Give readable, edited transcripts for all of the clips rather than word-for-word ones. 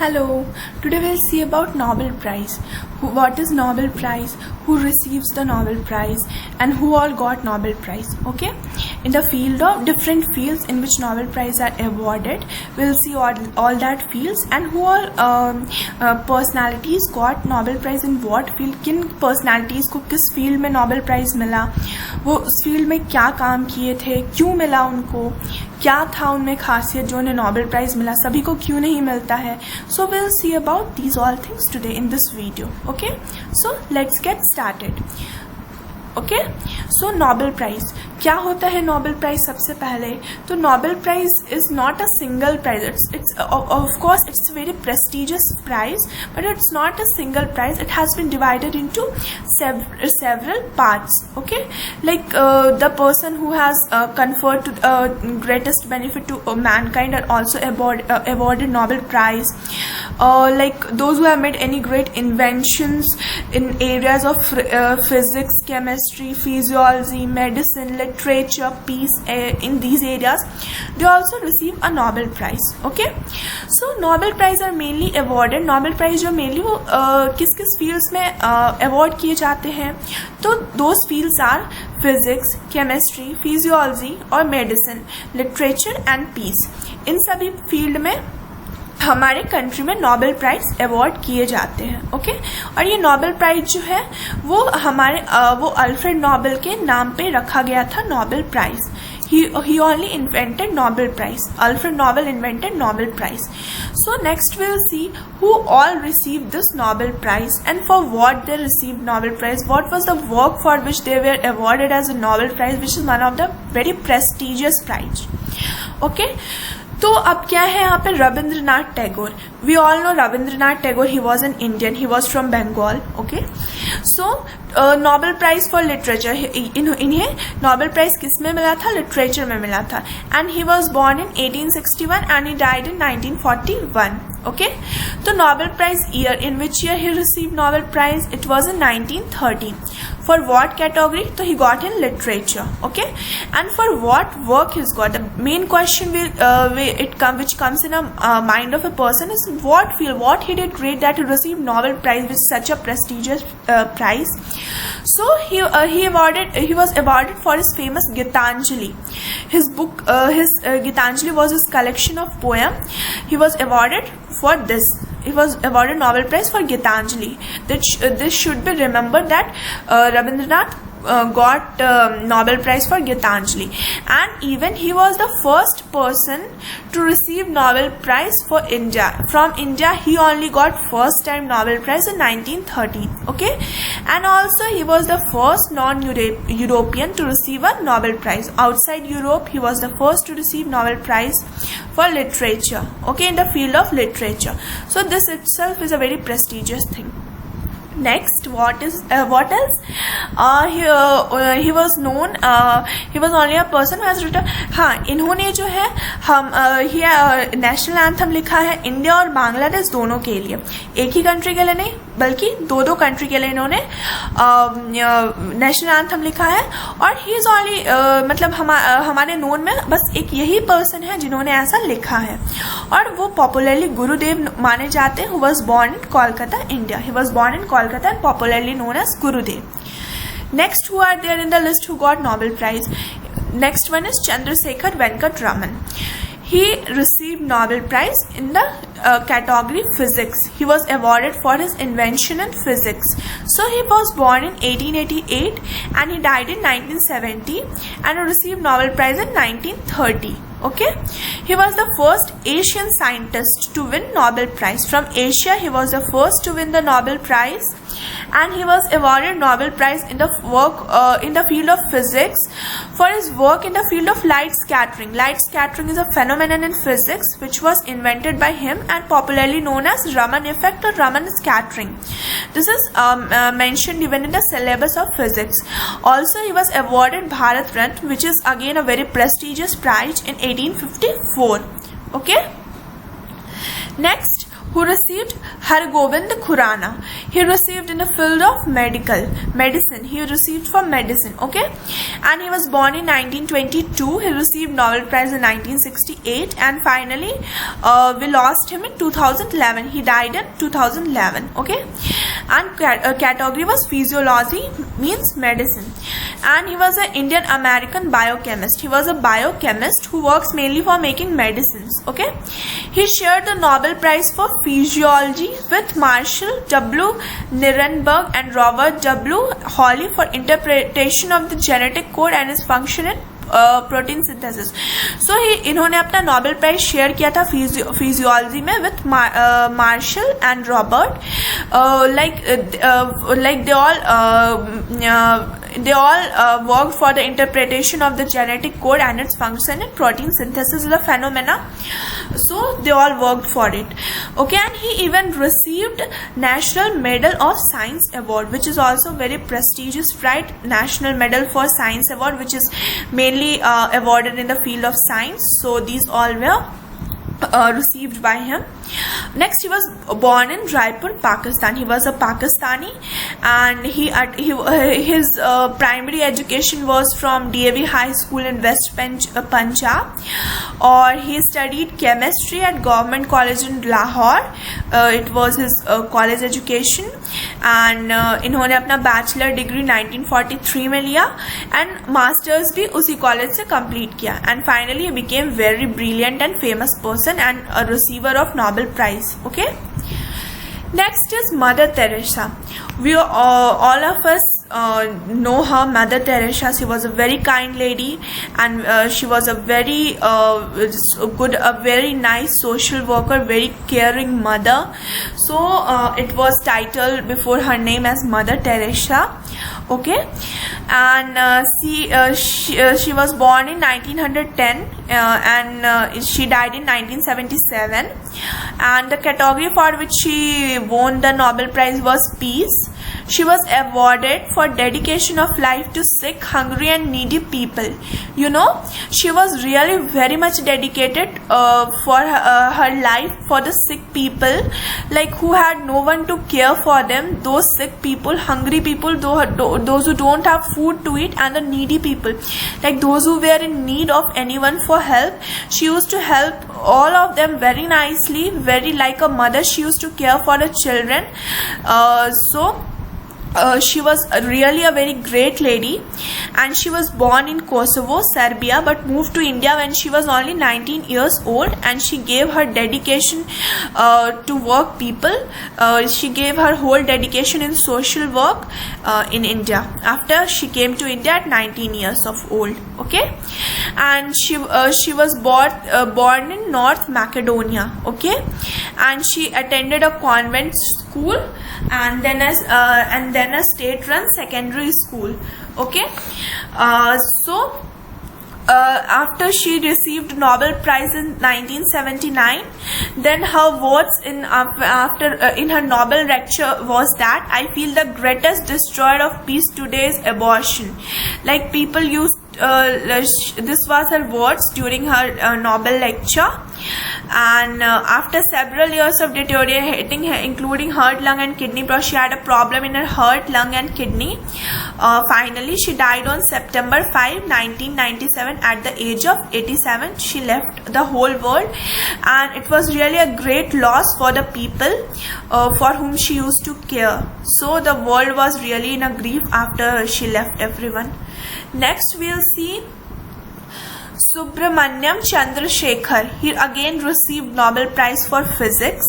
Hello, today we'll see about Nobel Prize. What is Nobel Prize, who receives the Nobel Prize, and who all got Nobel Prize. Okay, in the field of different fields in which Nobel Prize are awarded, we'll see all that fields and who all personalities got Nobel Prize in what field. किन personalities को किस field में Nobel Prize मिला, वो उस field में क्या काम किए थे, क्यों मिला उनको, क्या था उनमें खासियत जो उन्हें नोबेल प्राइज मिला, सभी को क्यों नहीं मिलता है. So will see about these all things today in this video. Okay, so let's get started. Okay, so Nobel prize क्या होता है. नोबेल प्राइज सबसे पहले तो Nobel prize is not a single prize. It's of course it's very prestigious prize, but it's not a single prize. It has been divided into several parts. Okay, like the person who has conferred to greatest benefit to mankind are also awarded Nobel Prize. Like those who have made any great inventions in areas of physics, chemistry, physiology, medicine, literature, peace, in these areas, they also receive a Nobel Prize. Okay, so Nobel Prize are mainly awarded. Nobel Prize जो mainly वो किस किस fields में award किए जाते हैं, तो those fields are physics, chemistry, physiology और medicine, literature and peace. इन सभी फील्ड में हमारे कंट्री में नोबेल प्राइज अवार्ड किए जाते हैं. ओके, और ये नोबेल प्राइज जो है वो हमारे वो अल्फ्रेड नोबेल के नाम पे रखा गया था. Nobel prize he only invented Nobel Prize. Alfred Nobel invented Nobel Prize. So next we'll see who all received this Nobel Prize and for what they received Nobel Prize. What was the work for which they were awarded as a Nobel Prize, which is one of the very prestigious prize. Okay, तो अब क्या है यहाँ पे. Rabindranath Tagore, we all know Rabindranath Tagore, he was an Indian, he was from Bengal. Okay, so Nobel prize for literature, इन्हें Nobel prize किस में मिला था, लिटरेचर में मिला था. And he was born in 1861 and he died in 1941. Okay, so Nobel Prize year, in which year he received Nobel Prize? It was in 1930. For what category? So he got in literature. Okay, and for what work he's got? The main question which comes in a mind of a person is what field, what he did great that he received Nobel Prize, which is such a prestigious prize. So he was awarded for his famous Gitanjali. His book, Gitanjali was his collection of poem. He was awarded for this. He was awarded Nobel Prize for Gitanjali. This should be remembered that Rabindranath got Nobel Prize for Gitanjali, and even he was the first person to receive Nobel Prize for India. From India he only got first time Nobel Prize in 1913. Okay, and also he was the first non-European to receive a Nobel Prize. Outside Europe he was the first to receive Nobel Prize for literature. Okay, in the field of literature. So this itself is a very prestigious thing. Next, what else? He was known. He was only a person who has written. हाँ, इन्होंने जो है national anthem लिखा है India और बांग्लादेश दोनों के लिए. एक ही कंट्री के लिए नहीं, बल्कि दो कंट्री के लिए इन्होंने नेशनल एंथम लिखा है. और ही इज ओनली मतलब हमारे नोन में बस एक यही पर्सन है जिन्होंने ऐसा लिखा है, और वो पॉपुलरली गुरुदेव माने जाते हैं. Who was born in Kolkata, India. He was born in Kolkata and popularly known as Gurudev. Next, who are there in the list who got Nobel Prize? Next one is Chandrasekhar Venkat Raman. He received Nobel Prize in the category physics. He was awarded for his invention in physics. So he was born in 1888 and he died in 1970 and received Nobel Prize in 1930. Okay, he was the first Asian scientist to win Nobel Prize. From Asia he was the first to win the Nobel Prize, and he was awarded Nobel Prize in the work in the field of physics for his work in the field of light scattering. Light scattering is a phenomenon in physics which was invented by him and popularly known as Raman effect or Raman scattering. This is mentioned even in the syllabus of physics. Also he was awarded Bharat Ratna, which is again a very prestigious prize, in 1854. Okay, next, who received Hargobind Khurana. He received in the field of medicine. He received for medicine, okay? And he was born in 1922. He received Nobel Prize in 1968, and finally we lost him in 2011. He died in 2011, okay? And category was physiology, means medicine. And he was an Indian American biochemist. He was a biochemist who works mainly for making medicines, okay? He shared the Nobel Prize for physiology with Marshall W. Nirenberg and Robert W. Hawley for interpretation of the genetic code and its function in protein synthesis. So इन्होंने अपना Nobel prize share किया था physiology में with Marshall and Robert. Like they all worked for the interpretation of the genetic code and its function in protein synthesis, the phenomena. So they all worked for it, okay? And he even received National Medal of Science Award, which is also very prestigious, right? National Medal for Science Award, which is mainly awarded in the field of science. So these all were received by him. Next, he was born in Raipur, Pakistan. He was a Pakistani, and his primary education was from DAV High School in West Punjab, or he studied chemistry at Government College in Lahore. It was his college education, and इन्होंने अपना bachelor degree 1943 में लिया and masters भी उसी college से complete किया. And finally he became very brilliant and famous person and a receiver of Nobel Prize, okay? Next is Mother Teresa. We all of us know her, Mother Teresa. She was a very kind lady, and she was a very very nice social worker, very caring mother. So it was titled before her name as Mother Teresa, okay? And she was born in 1910, and she died in 1977. And the category for which she won the Nobel Prize was peace. She was awarded for dedication of life to sick, hungry and needy people. You know, she was really very much dedicated for her life for the sick people, like who had no one to care for them, those sick people, hungry people, those who don't have food to eat, and the needy people, like those who were in need of anyone for help. She used to help all of them very nicely, very like a mother. She used to care for the children. She was really a very great lady, and she was born in Kosovo, Serbia, but moved to India when she was only 19 years old, and she gave her dedication to work people. She gave her whole dedication in social work in India after she came to India at 19 years of old, okay? And she was born in North Macedonia, okay? And she attended a convent school, and then a state-run secondary school, okay? After she received Nobel Prize in 1979, then her words in her Nobel lecture was that I feel the greatest destroyer of peace today is abortion. Like people used this was her words during her Nobel lecture. And after several years of deteriorating, including heart, lung and kidney problems, she had a problem in her heart, lung and kidney. Finally, she died on September 5, 1997 at the age of 87. She left the whole world, and it was really a great loss for the people for whom she used to care. So the world was really in a grief after she left everyone. Next, we'll see Subramaniam Chandrasekhar. He again received Nobel Prize for Physics,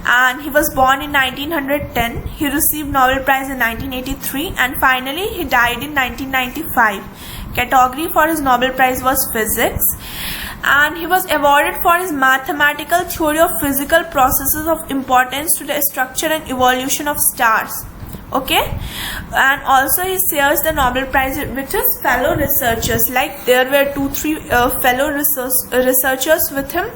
and he was born in 1910. He received Nobel Prize in 1983, and finally he died in 1995. Category for his Nobel Prize was Physics, and he was awarded for his mathematical theory of physical processes of importance to the structure and evolution of stars. Okay, and also he shares the Nobel Prize with his fellow researchers. Like there were 2-3 fellow researchers with him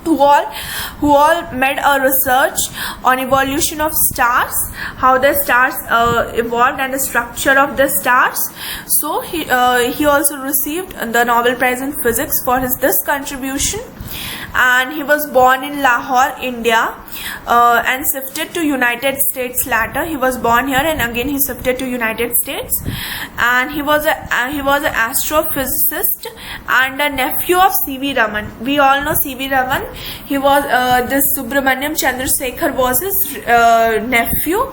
who all made a research on evolution of stars, how the stars evolved and the structure of the stars. So he also received the Nobel Prize in Physics for this contribution. and he was born in Lahore, India, and shifted to United States later. He was born here and again he shifted to United States, and he was an astrophysicist and a nephew of C.V. Raman. We all know C.V. Raman. He was this Subramaniam Chandrasekhar was his nephew.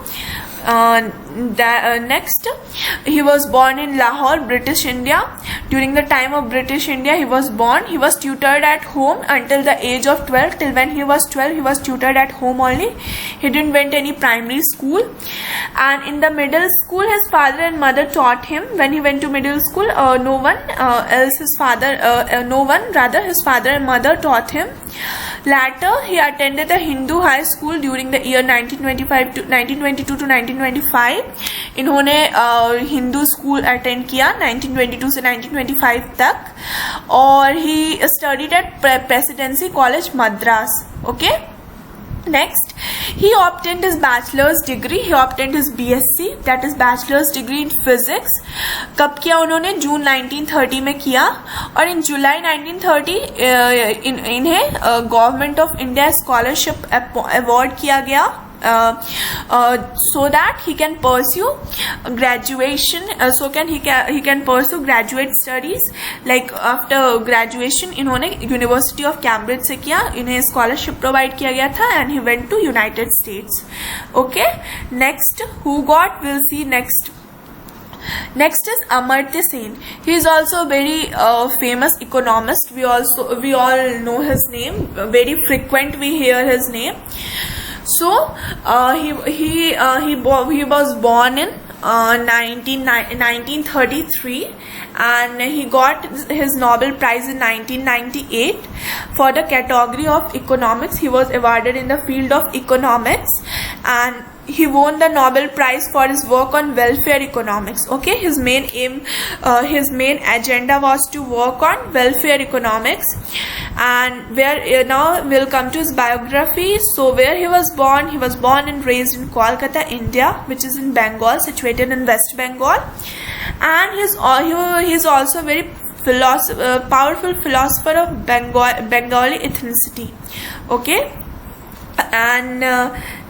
Next, he was born in Lahore, British India. During the time of British India, he was born. He was tutored at home until the age of 12. Till when he was 12, he was tutored at home only. He didn't went any primary school. And in the middle school, his father and mother taught him. When he went to middle school, no one rather his father and mother taught him. Later, he attended the Hindu high school during the year 1922 to 1925. इन्होंने Hindu school attend किया 1922 से 1925 तक, और he studied at presidency college Madras. Okay. Next, he obtained his bachelor's degree. He obtained his BSc, that is bachelor's degree in physics. कब किया उन्होंने? जून 1930 में किया, और इन जुलाई 1930 इन्हें government of India scholarship award किया गया. So that he can pursue graduation, he can pursue graduate studies. Like after graduation इन्होंने यूनिवर्सिटी ऑफ कैम्ब्रिज से किया, इन्हें स्कॉलरशिप प्रोवाइड किया गया था, and he went to United States. Okay. Next, who got, we'll see next. Next is Amartya Sen. He is also a very famous economist. We all know his name. Very frequent we hear his name. So he was born in 1933, and he got his Nobel Prize in 1998 for the category of economics. He was awarded in the field of economics, and he won the Nobel Prize for his work on welfare economics. Okay, his main agenda was to work on welfare economics. And where now we'll come to his biography. So where he was born and raised in Kolkata, India, which is in Bengal, situated in West Bengal. And he's also a very powerful philosopher of Bengali ethnicity. Okay. And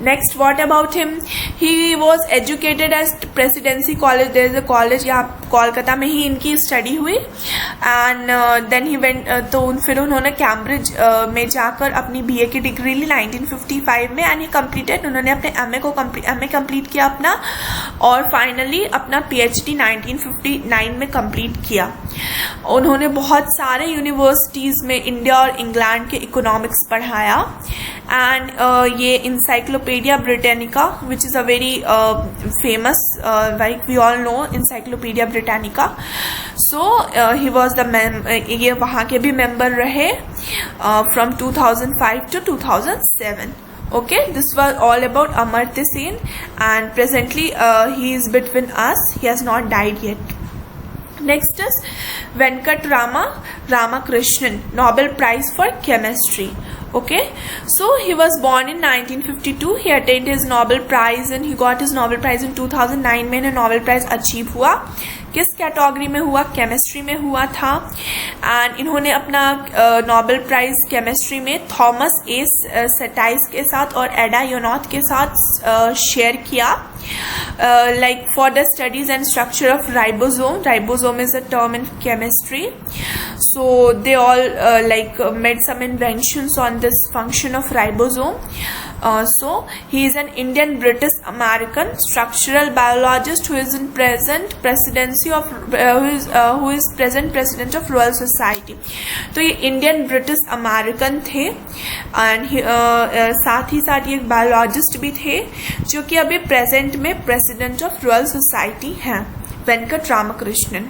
next, what about him? He was educated at Presidency College. There is a college यहाँ कोलकाता में ही इनकी study हुई. And then he went, तो फिर उन्होंने Cambridge में जाकर अपनी बीए की डिग्री ली 1955 में. एंड ही कंप्लीटेड, उन्होंने अपने एमए कंप्लीट किया अपना, और फाइनली अपना पीएचडी 1959 में कंप्लीट किया. उन्होंने बहुत सारे यूनिवर्सिटीज़ में इंडिया और इंग्लैंड के इकोनॉमिक्स पढ़ाया. एंड ये encyclopedia Britannica, which is a very famous, like we all know encyclopedia Britannica. So he was the ये वहाँ के भी मेंबर रहे from 2005 to 2007. Okay, this was all about Amartya Sen, and presently he is between us. He has not died yet. Next is Venkat Ramakrishnan, Nobel Prize for Chemistry. Okay, so he was born in 1952. He attained his Nobel Prize and he got his Nobel Prize in 2009 में Nobel Prize achieve हुआ. किस category में हुआ? Chemistry में हुआ था. And इन्होंने अपना नोबेल प्राइज केमिस्ट्री में थॉमस ए सेटाइस के साथ और एडा योनॉथ के साथ शेयर किया. Like for the studies and structure of ribosome is a term in chemistry. So they all made some inventions on this function of ribosome. So he is an Indian British American structural biologist who is present president of Royal Society. तो ये Indian British American थे, and साथ ही साथ ये biologist भी थे, जो कि अभी प्रेजेंट में प्रेसिडेंट ऑफ रॉयल सोसाइटी हैं, Venkat Ramakrishnan.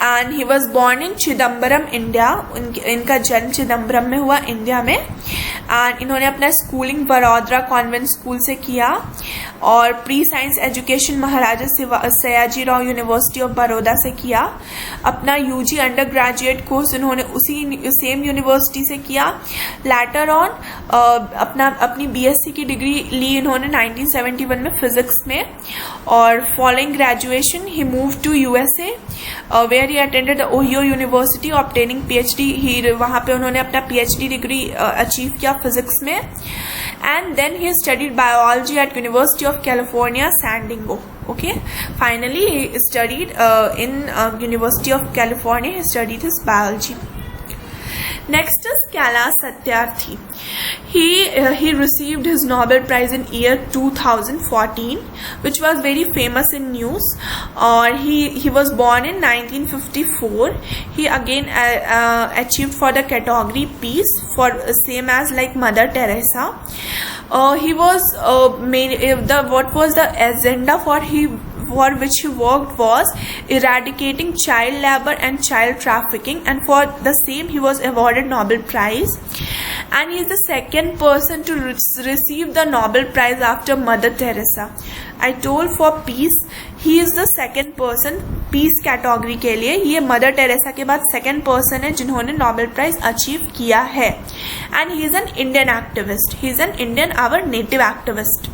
And he was born in Chidambaram, India. इनका जन्म चिदम्बरम में हुआ, इंडिया में. एंड इन्होंने अपना स्कूलिंग बड़ौदा कॉन्वेंट स्कूल से किया. और pre science education Maharaja Sayajirao university of Baroda से किया। अपना यूजी अंडर ग्रेजुएट कोर्स इन्होंने उसी सेम यूनिवर्सिटी से किया। लैटर ऑन अपनी बीएससी की डिग्री ली इन्होंने 1971 में फिजिक्स में, और following graduation he move to USA where he attended the Ohio University obtaining PhD. He वहाँ पे उन्होंने अपना पीएचडी डिग्री अचीव किया फिजिक्स में। And then he studied biology at University of California San Diego. Okay, finally he studied in University of California. He studied his biology. Next is Kailash Satyarthi. He received his Nobel Prize in year 2014, which was very famous in news. Or he was born in 1954. He again achieved for the category peace, for same as like Mother Teresa. He was what was the agenda for which he worked was eradicating child labor and child trafficking, and for the same he was awarded Nobel Prize. And he is the second person to receive the Nobel Prize after Mother Teresa. I told for peace, he is the second person peace category के लिए। ये mother Teresa के बाद second person है जिन्होंने Nobel prize achieve किया है। And he is an Indian activist, he is an Indian our native activist.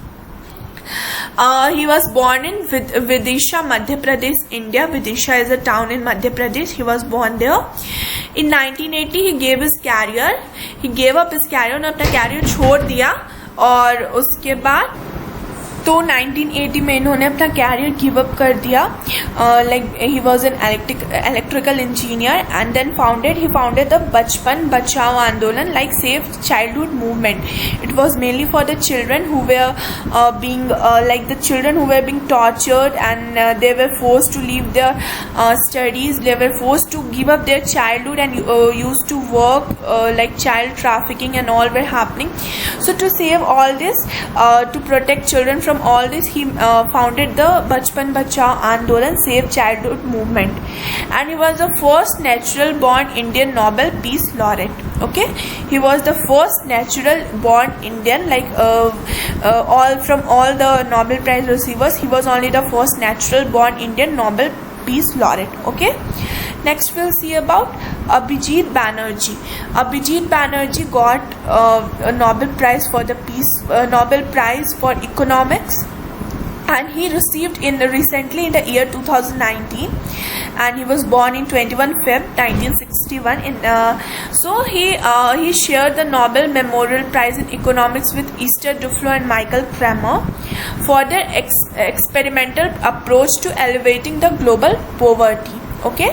He was born in Vidisha, Madhya Pradesh, India. Vidisha is a town in Madhya Pradesh. He was born there. In 1980 he gave his career. He gave up his career, उन्होंने अपना career छोड़ दिया। और उसके बाद तो 1980 में इन्होंने अपना कैरियर गिव अप कर दिया। Like he was an electrical engineer and then he founded the Bachpan Bachao Andolan, like save childhood movement. It was mainly for the children who were being tortured and they were forced to leave their studies, they were forced to give up their childhood and used to work, like child trafficking and all were happening. So to save all this, to protect children from all this, he founded the Bachpan Bachao Andolan, Save Childhood movement, and he was the first natural born Indian Nobel Peace Laureate. Okay, he was the first natural born Indian, like from all the Nobel Prize receivers, he was only the first natural born Indian Nobel Peace Laureate. Okay, next we'll see about Abhijit Banerjee. Abhijit Banerjee got a Nobel Prize for the peace, Nobel Prize for economics, and he received recently in the year 2019, and he was born in 21 Feb 1961. So he shared the Nobel Memorial Prize in economics with Esther Duflo and Michael Kramer for their experimental approach to elevating the global poverty. Okay,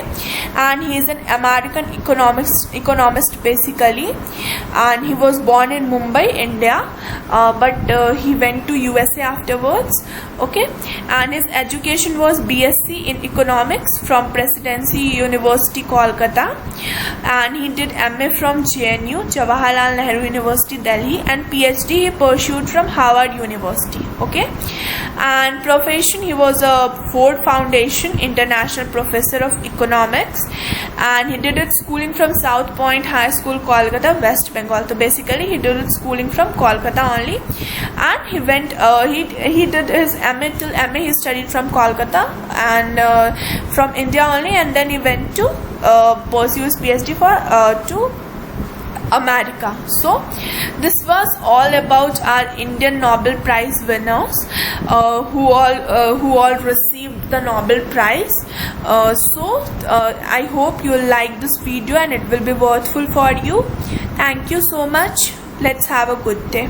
and he is an American economist basically, and he was born in Mumbai, India, but he went to USA afterwards. Okay, and his education was BSc in economics from Presidency University, Kolkata, and he did MA from JNU, Jawaharlal Nehru University, Delhi, and PhD he pursued from Harvard University. Okay, and profession, he was a Ford Foundation International Professor of Economics, and he did his schooling from South Point High School, Kolkata, West Bengal. So basically he did his schooling from Kolkata only, and he went he did his MA till MA he studied from Kolkata and from India only, and then he went to pursue his PhD to America. So this was all about our Indian Nobel Prize winners who all received the Nobel Prize. I hope you like this video and it will be worthful for you. Thank you so much. Let's have a good day.